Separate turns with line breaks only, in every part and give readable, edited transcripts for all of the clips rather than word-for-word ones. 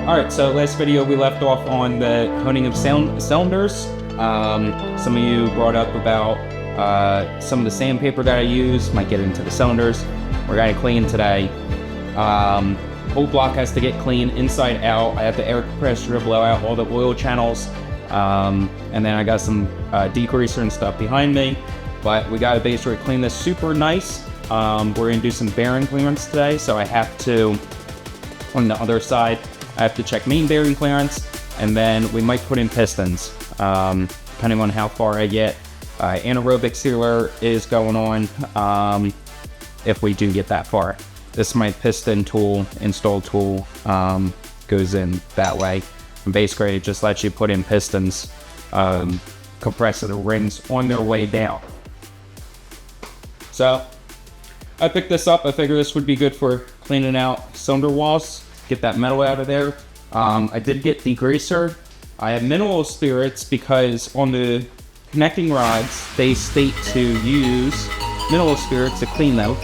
Alright, so last video we left off on the coating of cylinders. Some of you brought up about some of the sandpaper that I use, might get into the cylinders. We're going to clean today. Whole block has to get clean inside out. I have the air compressor to blow out all the oil channels. And then I got some degreaser and stuff behind me. But we got to basically clean this super nice. We're going to do some bearing clearance today, so I have to, on the other side, I have to check main bearing clearance, and then we might put in pistons, depending on how far I get. Anaerobic sealer is going on, if we do get that far. This is my piston tool, install tool, goes in that way. And basically it just lets you put in pistons, compressor the rings on their way down. So, I picked this up. I figured this would be good for cleaning out cylinder walls, get that metal out of there. I did get degreaser. I have mineral spirits because on the connecting rods, they state to use mineral spirits to clean them.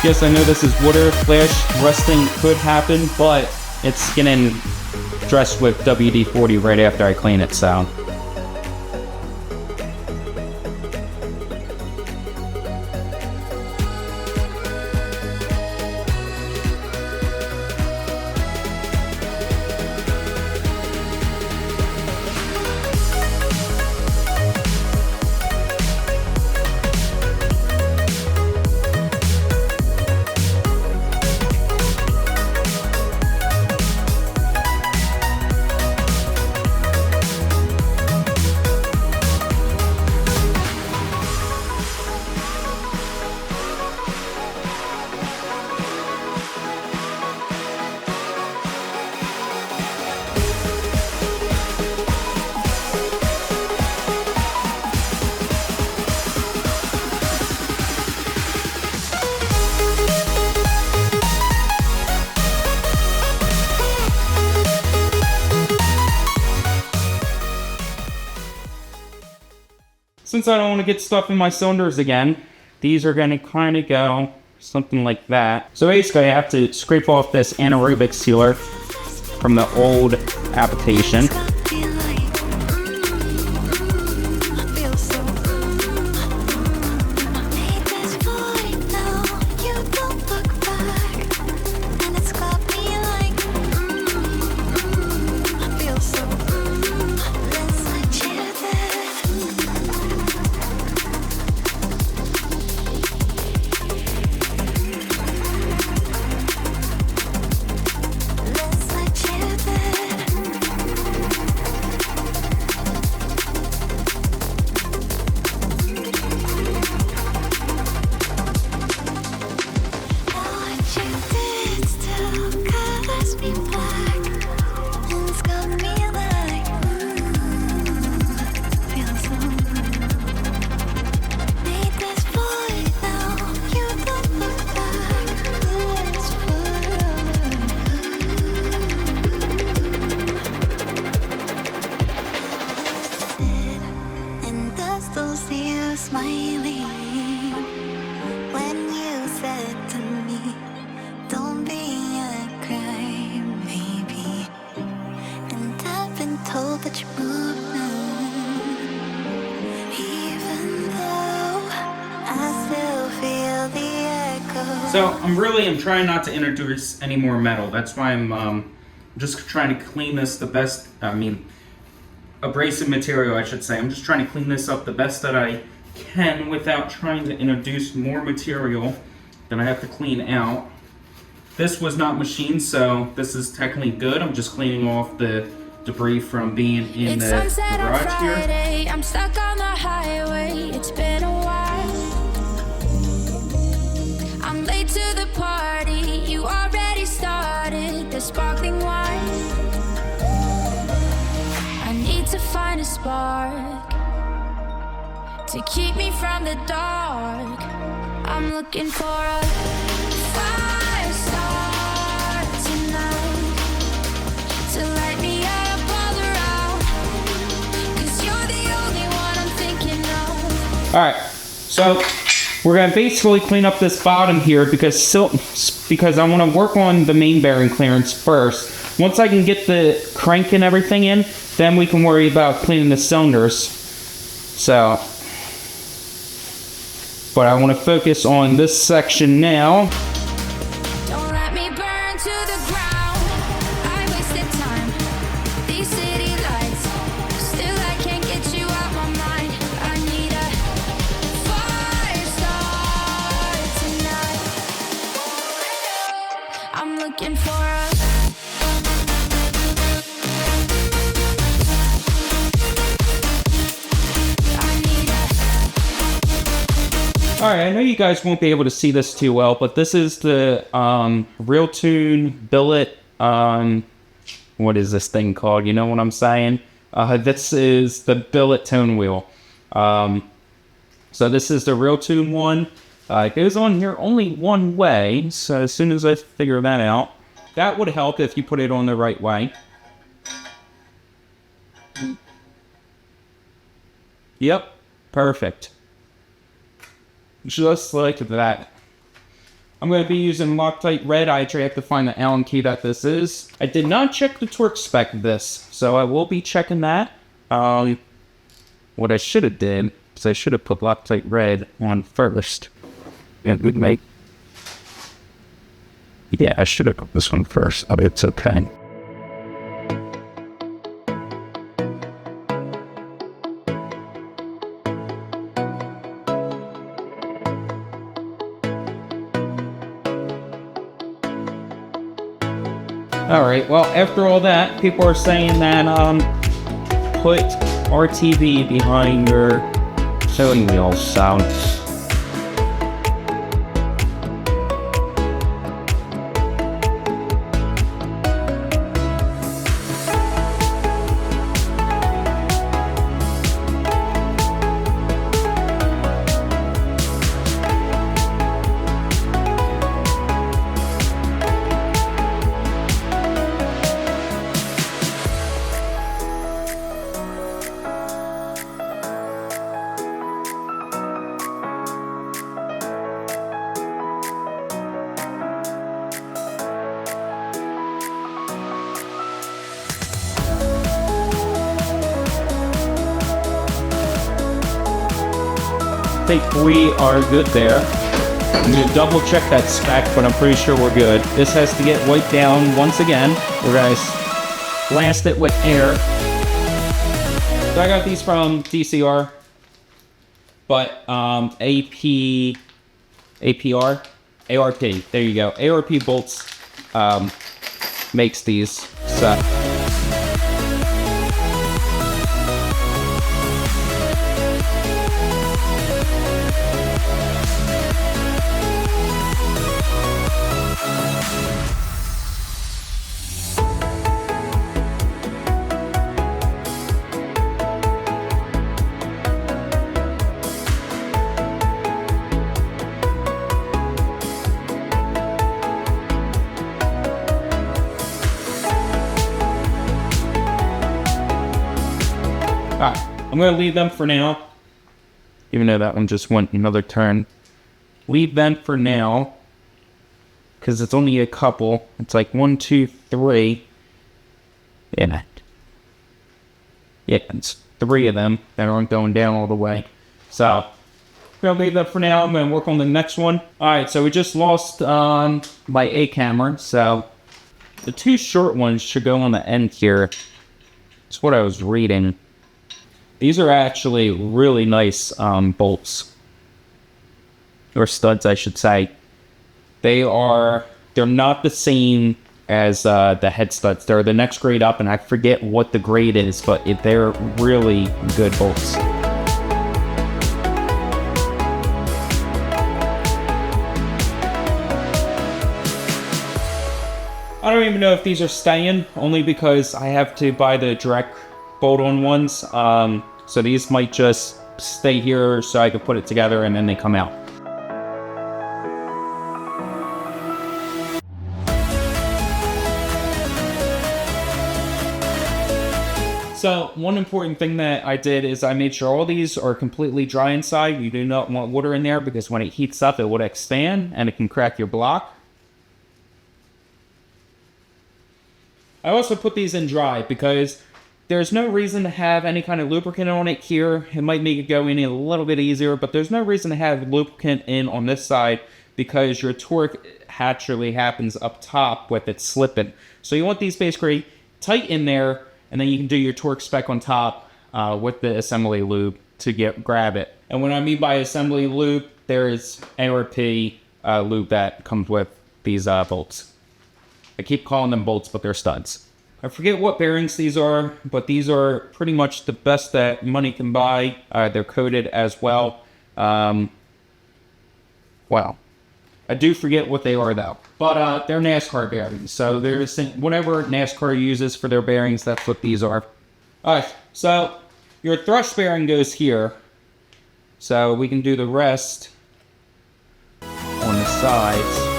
Yes, I know this is water, flash, rusting could happen, but it's getting dressed with WD-40 right after I clean it, so. Since I don't want to get stuff in my cylinders again, these are going to kind of go something like that. So basically I have to scrape off this anaerobic sealer from the old application.
Smiling when you said to me, don't be a crybaby. And I've been told that you moved on, even though I still
So I'm trying not to introduce any more metal. That's why I'm just trying to clean this the best. Abrasive material, I should say. I'm just trying to clean this up the best that I can without trying to introduce more material that I have to clean out. This was not machined, so this is technically good. I'm just cleaning off the debris from being in the garage here.
I'm stuck on the highway. It's been a while. I'm late to the party. You already started the sparkling wine. I need to find a spark to keep me from the dark. I'm looking for a fire start tonight to light me up all around. 'Cause you're the only one I'm thinking of.
Alright, so we're going to basically clean up this bottom here because I want to work on the main bearing clearance first. Once I can get the crank and everything in, then we can worry about cleaning the cylinders. So, but I want to focus on this section now.
Don't let me burn to the ground. I wasted time. These city lights. Still I can't get you out my mind. I need a fire start tonight. I'm looking for a
Alright, I know you guys won't be able to see this too well, but this is the Real Tune billet, what is this thing called? You know what I'm saying? This is the billet tone wheel. So this is the Real Tune one. It goes on here only one way, so as soon as I figure that out, that would help if you put it on the right way. Yep, perfect. Just like that. I'm going to be using Loctite Red. I actually have to find the Allen key that this is. I did not check the torque spec of this, so I will be checking that. What I should have did is I should have put Loctite Red on first. Yeah, I should have put this one first, but it's okay. Alright, well, after all that, people are saying that, put RTV behind your steering wheel sound. I think we are good there. I'm going to double check that spec, but I'm pretty sure we're good. This has to get wiped down once again. We're going to blast it with air. So I got these from DCR, but ARP, there you go. ARP Bolts makes these. So. Alright, I'm going to leave them for now. Even though that one just went another turn. Leave them for now. Because it's only a couple. It's like 1, 2, 3. Yeah. Yeah, it's 3 of them that aren't going down all the way. So, I'm gonna leave that for now. I'm gonna work on the next one. All right, so we just lost my A camera, so the two short ones should go on the end here. That's what I was reading. These are actually really nice bolts, or studs, I should say. They're not the same as the head studs. They're the next grade up, and I forget what the grade is, but they're really good bolts. I don't even know if these are staying, only because I have to buy the direct bolt-on ones. So these might just stay here so I can put it together and then they come out. So one important thing that I did is I made sure all these are completely dry inside. You do not want water in there because when it heats up, it would expand and it can crack your block. I also put these in dry because there's no reason to have any kind of lubricant on it here. It might make it go in a little bit easier, but there's no reason to have lubricant in on this side because your torque naturally happens up top with it slipping. So you want these basically tight in there, and then you can do your torque spec on top with the assembly lube to grab it. And what I mean by assembly lube, there is ARP lube that comes with these bolts. I keep calling them bolts, but they're studs. I forget what bearings these are, but these are pretty much the best that money can buy. They're coated as well. Wow. I do forget what they are though. But they're NASCAR bearings. So there's whatever NASCAR uses for their bearings, that's what these are. Alright, so your thrust bearing goes here. So we can do the rest on the sides.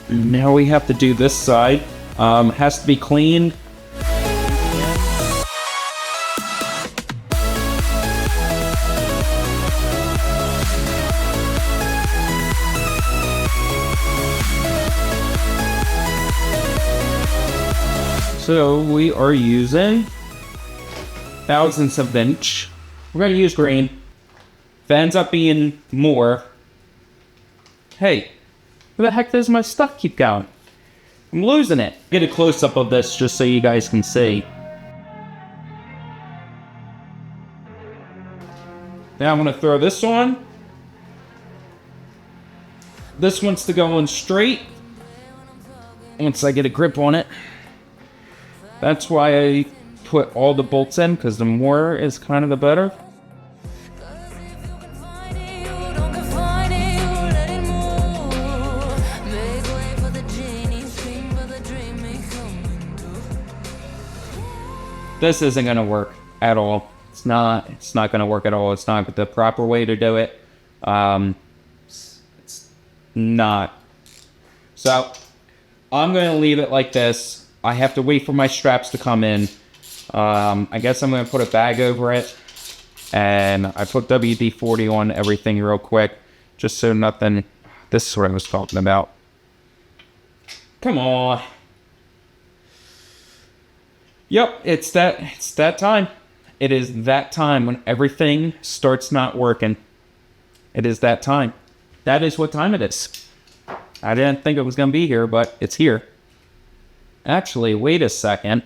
Now we have to do this side. Has to be cleaned. So we are using thousandths of an inch. We're going to use green. If it ends up being more, hey, where the heck does my stuff keep going? I'm losing it. Get a close-up of this just so you guys can see. Now I'm going to throw this on. This wants to go on straight once I get a grip on it. That's why I put all the bolts in, because the more is kind of the better. This isn't going to work at all. It's not going to work at all. It's not the proper way to do it. It's not. So I'm going to leave it like this. I have to wait for my straps to come in. I guess I'm going to put a bag over it. And I put WD-40 on everything real quick, just so nothing... This is what I was talking about. Come on. Yep, it's that time. It is that time when everything starts not working. It is that time. That is what time it is. I didn't think it was going to be here, but it's here. Actually, wait a second.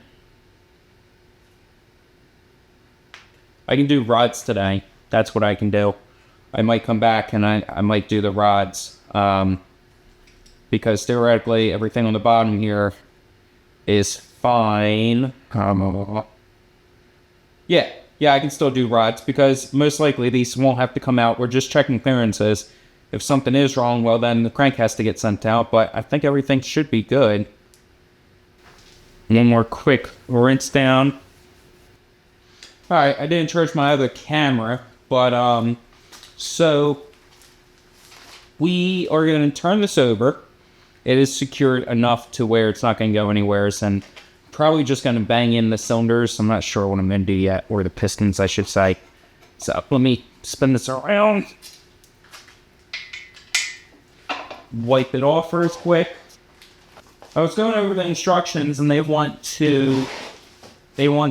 I can do rods today. That's what I can do. I might come back and I might do the rods. Because theoretically, everything on the bottom here is fine. Yeah, I can still do rods because most likely these won't have to come out. We're just checking clearances. If something is wrong, well then the crank has to get sent out, but I think everything should be good. One more quick rinse down. Alright, I didn't charge my other camera, but so we are going to turn this over. It is secured enough to where it's not going to go anywhere, and probably just going to bang in the cylinders. I'm not sure what I'm going to do yet, or the pistons, I should say. So let me spin this around. Wipe it off first quick. I was going over the instructions and they want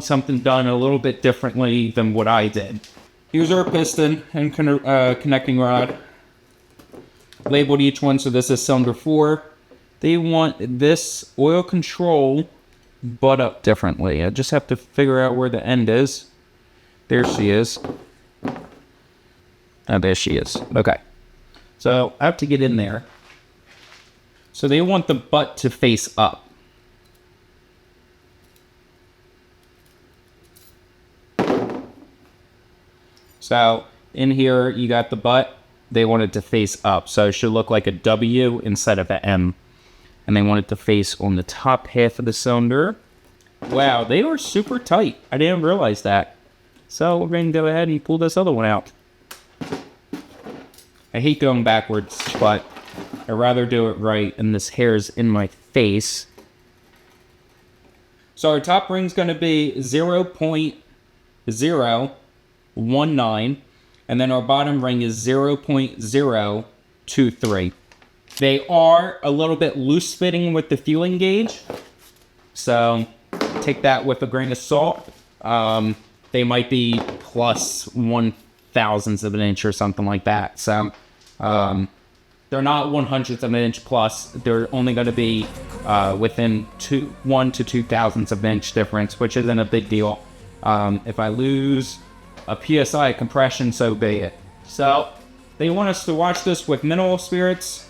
something done a little bit differently than what I did. Here's our piston and connecting rod. Labeled each one, so this is cylinder 4. They want this oil control butt up differently. I just have to figure out where the end is. There she is. Oh, there she is. Okay. So I have to get in there. So they want the butt to face up. So in here, you got the butt. They want it to face up. So it should look like a W instead of an M. And they want it to face on the top half of the cylinder. Wow, they are super tight. I didn't realize that. So we're going to go ahead and pull this other one out. I hate going backwards, but I'd rather do it right. And this hair's in my face. So our top ring's going to be 0.019. And then our bottom ring is 0.023. They are a little bit loose fitting with the fueling gauge. So take that with a grain of salt. They might be plus 1/1000th of an inch or something like that. So they're not 1/100th of an inch plus. They're only going to be within 1 to 2/1000ths of an inch difference, which isn't a big deal. If I lose a PSI compression, so be it. So they want us to watch this with mineral spirits.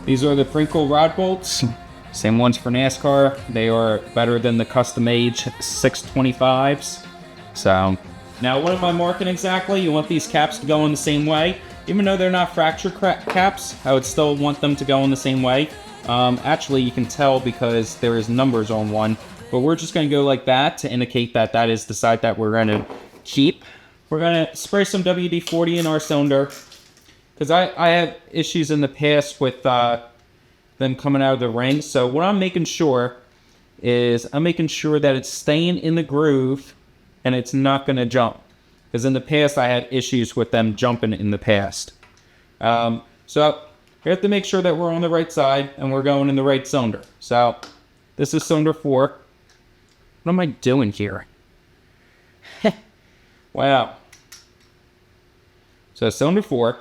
These are the Prinkle rod bolts. Same ones for NASCAR. They are better than the custom-made 625s. So now what am I marking exactly? You want these caps to go in the same way. Even though they're not fracture caps, I would still want them to go in the same way. Actually, you can tell because there is numbers on one. But we're just going to go like that to indicate that that is the side that we're going to keep. We're going to spray some WD-40 in our cylinder. Because I have issues in the past with them coming out of the ring. So what I'm making sure is I'm making sure that it's staying in the groove and it's not going to jump. Because in the past I had issues with them jumping in the past. So we have to make sure that we're on the right side and we're going in the right cylinder. So this is cylinder 4. What am I doing here? Wow. So cylinder 4.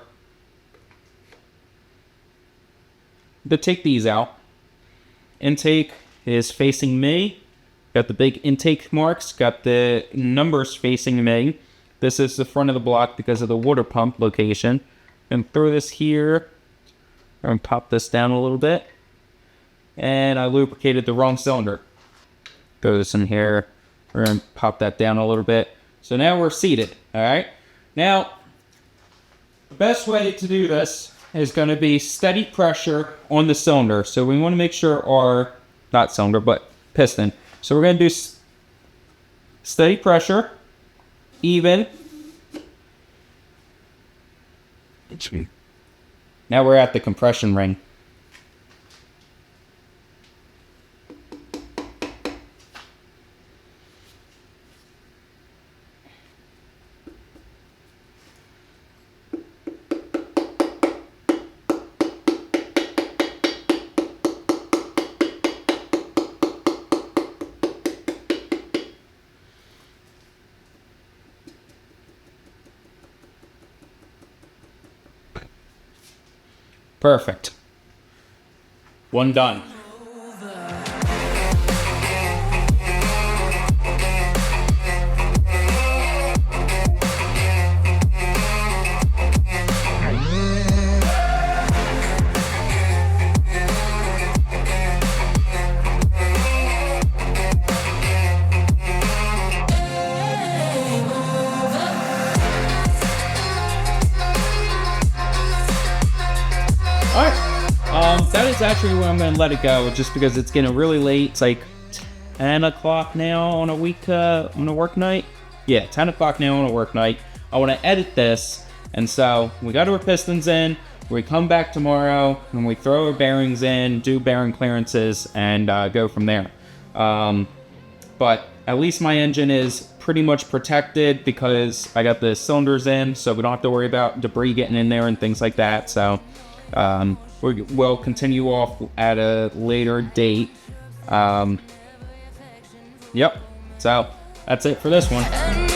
To take these out. Intake is facing me. Got the big intake marks. Got the numbers facing me. This is the front of the block because of the water pump location. And throw this here. And pop this down a little bit. And I lubricated the wrong cylinder. Throw this in here. We're going to pop that down a little bit. So now we're seated. Alright. Now, the best way to do this is going to be steady pressure on the cylinder. So we want to make sure our, not cylinder, but piston. So we're going to do steady pressure, even. Now we're at the compression ring. Perfect. One done. That is actually where I'm going to let it go, just because it's getting really late. It's like 10 o'clock now on a work night. Yeah, 10 o'clock now on a work night. I want to edit this, and so we got our pistons in. We come back tomorrow, and we throw our bearings in, do bearing clearances, and go from there. But at least my engine is pretty much protected because I got the cylinders in, so we don't have to worry about debris getting in there and things like that. So we'll continue off at a later date. Yep, so that's it for this one.